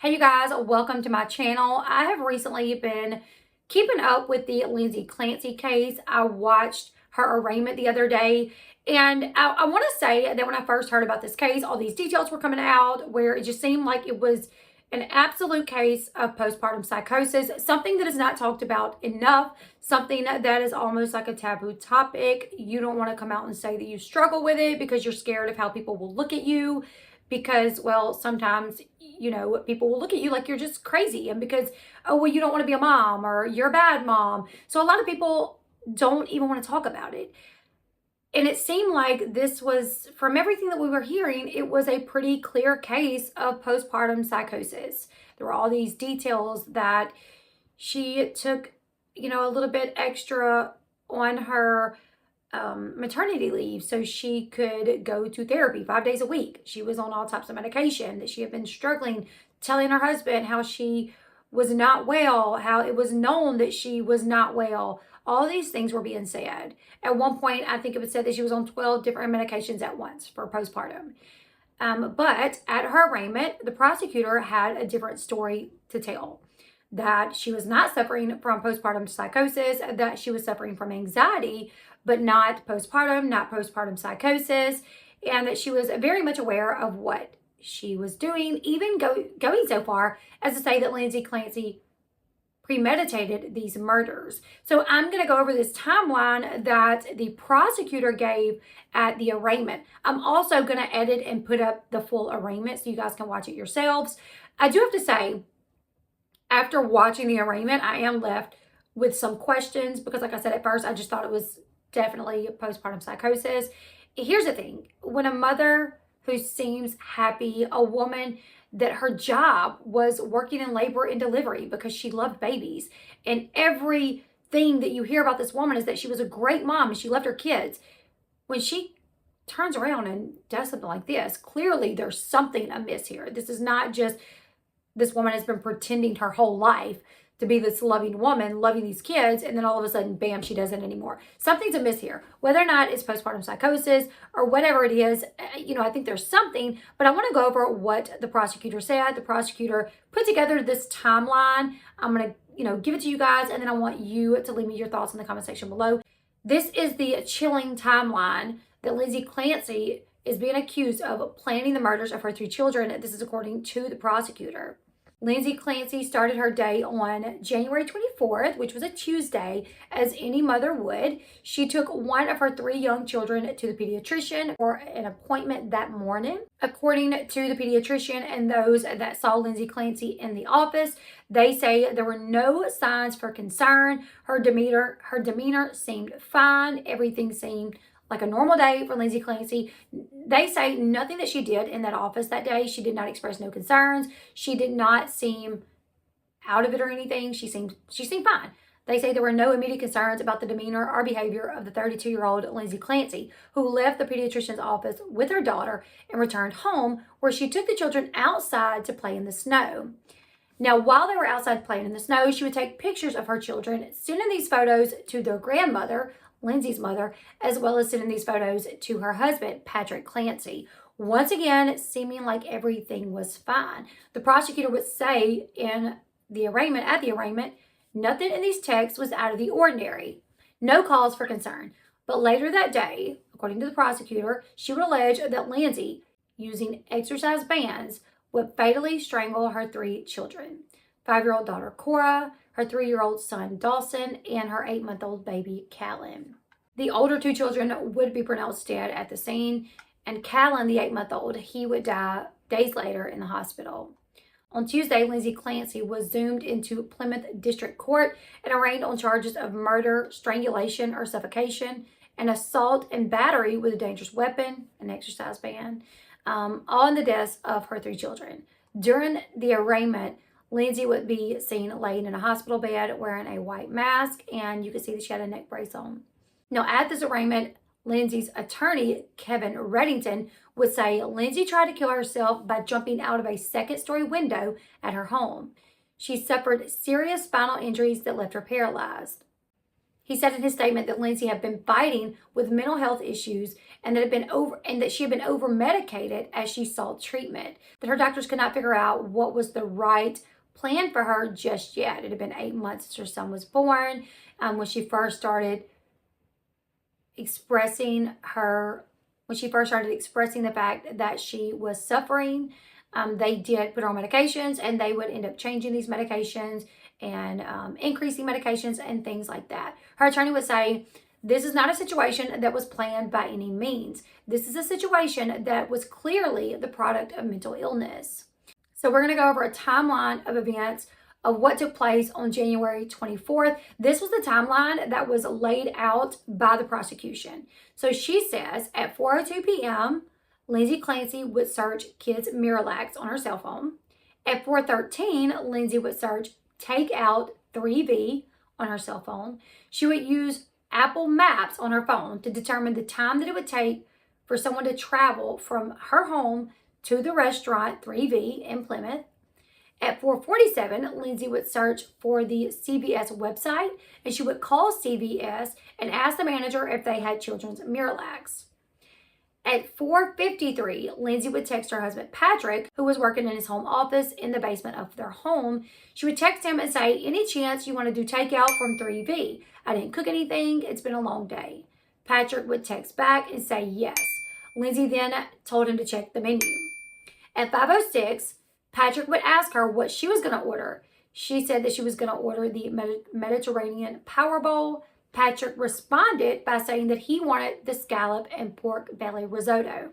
Hey you guys, welcome to my channel. I have recently been keeping up with the Lindsey Clancy case. I watched her arraignment the other day, and I want to say that when I first heard about this case, all these details were coming out where it just seemed like it was an absolute case of postpartum psychosis, something that is not talked about enough, something that is almost like a taboo topic. You don't want to come out and say that you struggle with it because you're scared of how people will look at you. Because, well, sometimes, people will look at you like you're just crazy. And because, oh, well, you don't want to be a mom or you're a bad mom. So a lot of people don't even want to talk about it. And it seemed like this was, from everything that we were hearing, it was a pretty clear case of postpartum psychosis. There were all these details that she took, a little bit extra on her maternity leave so she could go to therapy 5 days a week. She was on all types of medication, that she had been struggling, telling her husband how she was not well, how it was known that she was not well. All these things were being said. At one point, I think it was said that she was on 12 different medications at once for postpartum. But at her arraignment, the prosecutor had a different story to tell. That she was not suffering from postpartum psychosis, that she was suffering from anxiety, but not postpartum psychosis, and that she was very much aware of what she was doing, even going so far as to say that Lindsey Clancy premeditated these murders. So I'm going to go over this timeline that the prosecutor gave at the arraignment. I'm also going to edit and put up the full arraignment so you guys can watch it yourselves. I do have to say, after watching the arraignment, I am left with some questions because, like I said at first, I just thought it was definitely postpartum psychosis. Here's the thing. When a mother who seems happy, a woman that her job was working in labor and delivery because she loved babies, and everything that you hear about this woman is that she was a great mom and she loved her kids. When she turns around and does something like this, clearly there's something amiss here. This is not just this woman has been pretending her whole life to be this loving woman, loving these kids, and then all of a sudden, bam, she doesn't anymore. Something's amiss here. Whether or not it's postpartum psychosis or whatever it is, I think there's something, but I want to go over what the prosecutor said. The prosecutor put together this timeline. I'm going to, give it to you guys, and then I want you to leave me your thoughts in the comment section below. This is the chilling timeline that Lindsey Clancy is being accused of planning the murders of her 3 children. This is according to the prosecutor. Lindsey Clancy started her day on January 24th, which was a Tuesday, as any mother would. She took one of her 3 young children to the pediatrician for an appointment that morning. According to the pediatrician and those that saw Lindsey Clancy in the office, they say there were no signs for concern. Her demeanor seemed fine. Everything seemed like a normal day for Lindsey Clancy. They say nothing that she did in that office that day. She did not express no concerns. She did not seem out of it or anything. She seemed fine. They say there were no immediate concerns about the demeanor or behavior of the 32-year-old Lindsey Clancy, who left the pediatrician's office with her daughter and returned home, where she took the children outside to play in the snow. Now, while they were outside playing in the snow, she would take pictures of her children, sending these photos to their grandmother, Lindsey's mother, as well as sending these photos to her husband, Patrick Clancy. Once again, seeming like everything was fine. The prosecutor would say at the arraignment, nothing in these texts was out of the ordinary. No cause for concern. But later that day, according to the prosecutor, she would allege that Lindsey, using exercise bands, would fatally strangle her 3 children. 5-year-old daughter Cora, her 3-year-old son Dawson, and her 8-month-old baby Callan. The older 2 children would be pronounced dead at the scene, and Callan, the 8-month-old, he would die days later in the hospital. On Tuesday, Lindsey Clancy was zoomed into Plymouth District Court and arraigned on charges of murder, strangulation or suffocation, and assault and battery with a dangerous weapon, an exercise band, all in the deaths of her 3 children. During the arraignment, Lindsey would be seen laying in a hospital bed wearing a white mask, and you can see that she had a neck brace on. Now, at this arraignment, Lindsey's attorney, Kevin Reddington, would say Lindsey tried to kill herself by jumping out of a 2nd-story window at her home. She suffered serious spinal injuries that left her paralyzed. He said in his statement that Lindsey had been fighting with mental health issues and that she had been over medicated as she sought treatment. That her doctors could not figure out what was the right plan for her just yet. It had been 8 months since her son was born. When she first started expressing the fact that she was suffering, they did put her on medications, and they would end up changing these medications and increasing medications and things like that. Her attorney would say, this is not a situation that was planned by any means. This is a situation that was clearly the product of mental illness. So we're going to go over a timeline of events of what took place on January 24th. This was the timeline that was laid out by the prosecution. So she says at 4:02 p.m., Lindsey Clancy would search kids' Miralax on her cell phone. At 4:13, Lindsey would search Take Out 3V on her cell phone. She would use Apple Maps on her phone to determine the time that it would take for someone to travel from her home to the restaurant 3V in Plymouth. At 4:47, Lindsey would search for the CVS website, and she would call CVS and ask the manager if they had children's Miralax. At 4:53, Lindsey would text her husband Patrick, who was working in his home office in the basement of their home. She would text him and say, any chance you want to do takeout from 3V? I didn't cook anything. It's been a long day. Patrick would text back and say yes. Lindsey then told him to check the menu. At 5:06, Patrick would ask her what she was going to order. She said that she was going to order the Mediterranean Power Bowl. Patrick responded by saying that he wanted the scallop and pork belly risotto.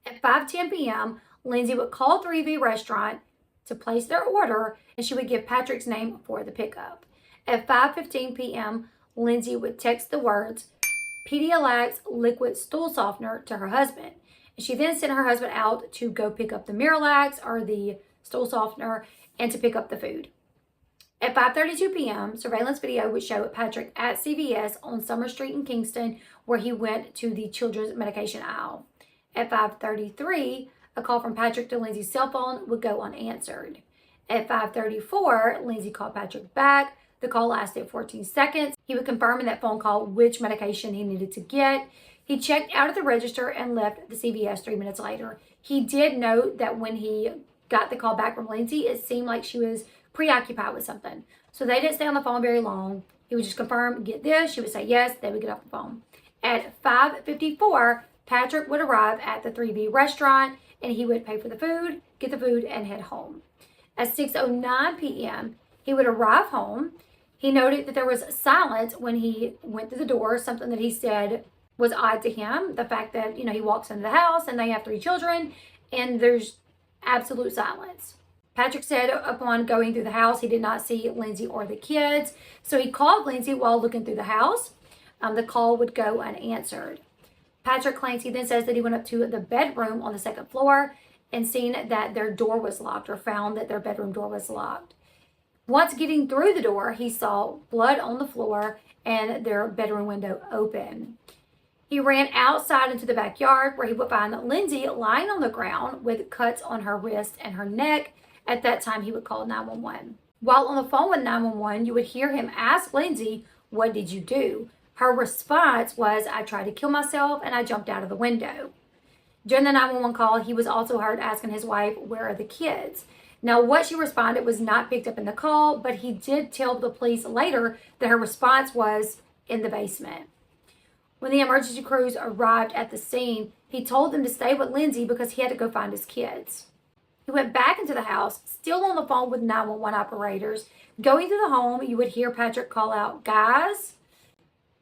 At 5:10 p.m., Lindsey would call 3V Restaurant to place their order, and she would give Patrick's name for the pickup. At 5:15 p.m., Lindsey would text the words Pedialyte liquid stool softener to her husband. And she then sent her husband out to go pick up the Miralax or the stool softener and to pick up the food. At 5:32 p.m., surveillance video would show Patrick at CVS on Summer Street in Kingston, where he went to the children's medication aisle. At 5:33, a call from Patrick to Lindsey's cell phone would go unanswered. At 5:34, Lindsey called Patrick back. The call lasted 14 seconds. He would confirm in that phone call which medication he needed to get. He checked out of the register and left the CVS 3 minutes later. He did note that when he got the call back from Lindsey, it seemed like she was preoccupied with something. So they didn't stay on the phone very long. He would just confirm, get this. She would say yes. They would get off the phone. At 5:54, Patrick would arrive at the 3V restaurant, and he would pay for the food, get the food, and head home. At 6:09 p.m., he would arrive home. He noted that there was silence when he went through the door, something that he said was odd to him. The fact that, he walks into the house and they have 3 children and there's absolute silence. Patrick said upon going through the house, he did not see Lindsey or the kids. So he called Lindsey while looking through the house. The call would go unanswered. Patrick Clancy then says that he went up to the bedroom on the 2nd floor and seen that their door was locked, or found that their bedroom door was locked. Once getting through the door, he saw blood on the floor and their bedroom window open. He ran outside into the backyard, where he would find Lindsey lying on the ground with cuts on her wrist and her neck. At that time, he would call 911. While on the phone with 911, you would hear him ask Lindsey, "What did you do?" Her response was, "I tried to kill myself and I jumped out of the window." During the 911 call, he was also heard asking his wife, "Where are the kids?" Now, what she responded was not picked up in the call, but he did tell the police later that her response was in the basement. When the emergency crews arrived at the scene, he told them to stay with Lindsey because he had to go find his kids. He went back into the house, still on the phone with 911 operators. Going through the home, you would hear Patrick call out, "Guys."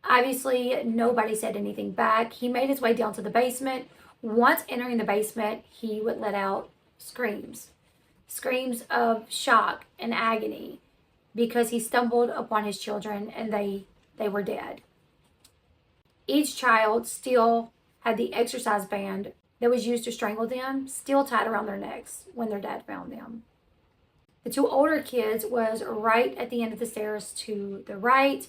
Obviously, nobody said anything back. He made his way down to the basement. Once entering the basement, he would let out screams. Screams of shock and agony, because he stumbled upon his children and they were dead. Each child still had the exercise band that was used to strangle them still tied around their necks when their dad found them. The 2 older kids was right at the end of the stairs to the right,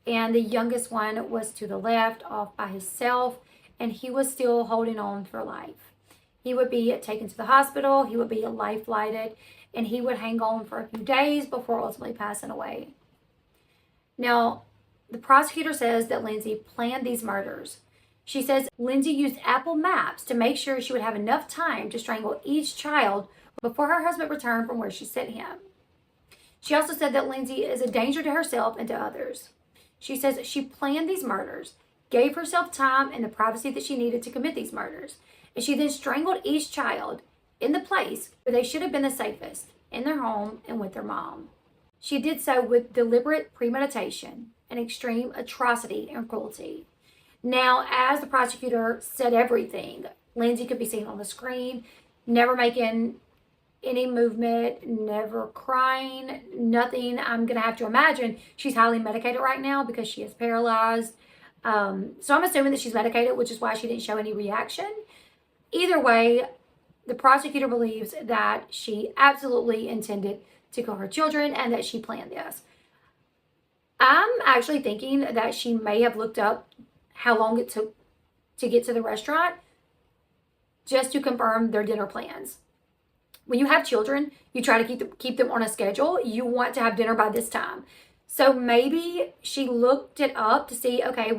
and the youngest one was to the left off by himself, and he was still holding on for life. He would be taken to the hospital, he would be life flighted, and he would hang on for a few days before ultimately passing away. Now, The prosecutor says that Lindsey planned these murders. She says Lindsey used Apple Maps to make sure she would have enough time to strangle each child before her husband returned from where she sent him. She also said that Lindsey is a danger to herself and to others. She says she planned these murders, gave herself time and the privacy that she needed to commit these murders, and she then strangled each child in the place where they should have been the safest, in their home and with their mom. She did so with deliberate premeditation and extreme atrocity and cruelty. Now, as the prosecutor said everything, Lindsey could be seen on the screen, never making any movement, never crying, nothing. I'm going to have to imagine she's highly medicated right now because she is paralyzed. So I'm assuming that she's medicated, which is why she didn't show any reaction. Either way, the prosecutor believes that she absolutely intended to kill her children and that she planned this. I'm actually thinking that she may have looked up how long it took to get to the restaurant just to confirm their dinner plans. When you have children, you try to keep them on a schedule. You want to have dinner by this time. So maybe she looked it up to see, okay,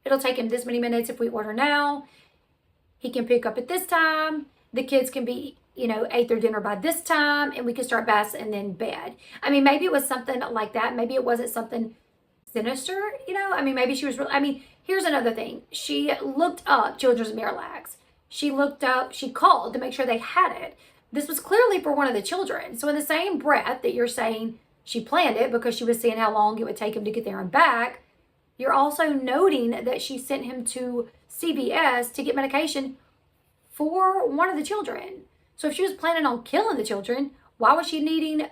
it'll take him this many minutes if we order now. He can pick up at this time. The kids can be, ate their dinner by this time, and we can start bath and then bed. I mean, maybe it was something like that. Maybe it wasn't something sinister, maybe she was here's another thing. She looked up children's Miralax. She called to make sure they had it. This was clearly for one of the children. So in the same breath that you're saying she planned it because she was seeing how long it would take him to get there and back, you're also noting that she sent him to CVS to get medication for one of the children. So if she was planning on killing the children, why was she needing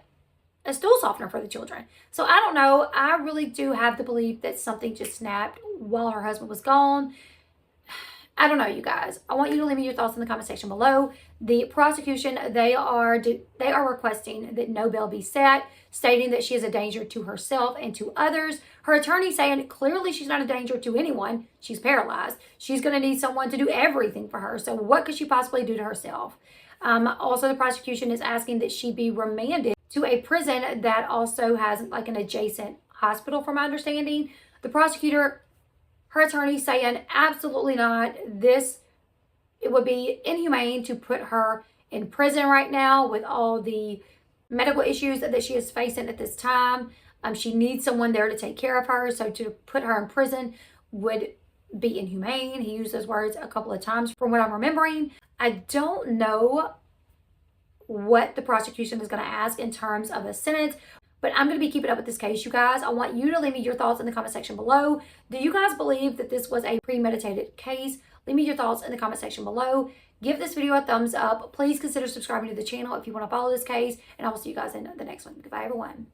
a stool softener for the children? So I don't know. I really do have the belief that something just snapped while her husband was gone. I don't know, you guys. I want you to leave me your thoughts in the comment section below. The prosecution, they are requesting that no bail be set, stating that she is a danger to herself and to others. Her attorney saying clearly she's not a danger to anyone. She's paralyzed. She's going to need someone to do everything for her. So what could she possibly do to herself? Also, the prosecution is asking that she be remanded to a prison that also has like an adjacent hospital, from my understanding. The prosecutor, her attorney saying absolutely not. It would be inhumane to put her in prison right now with all the medical issues that she is facing at this time. She needs someone there to take care of her. So to put her in prison would be inhumane. He used those words a couple of times from what I'm remembering. I don't know what the prosecution is going to ask in terms of a sentence, but I'm going to be keeping up with this case, you guys. I want you to leave me your thoughts in the comment section below. Do you guys believe that this was a premeditated case? Leave me your thoughts in the comment section below. Give this video a thumbs up. Please consider subscribing to the channel if you want to follow this case, and I will see you guys in the next one. Goodbye, everyone.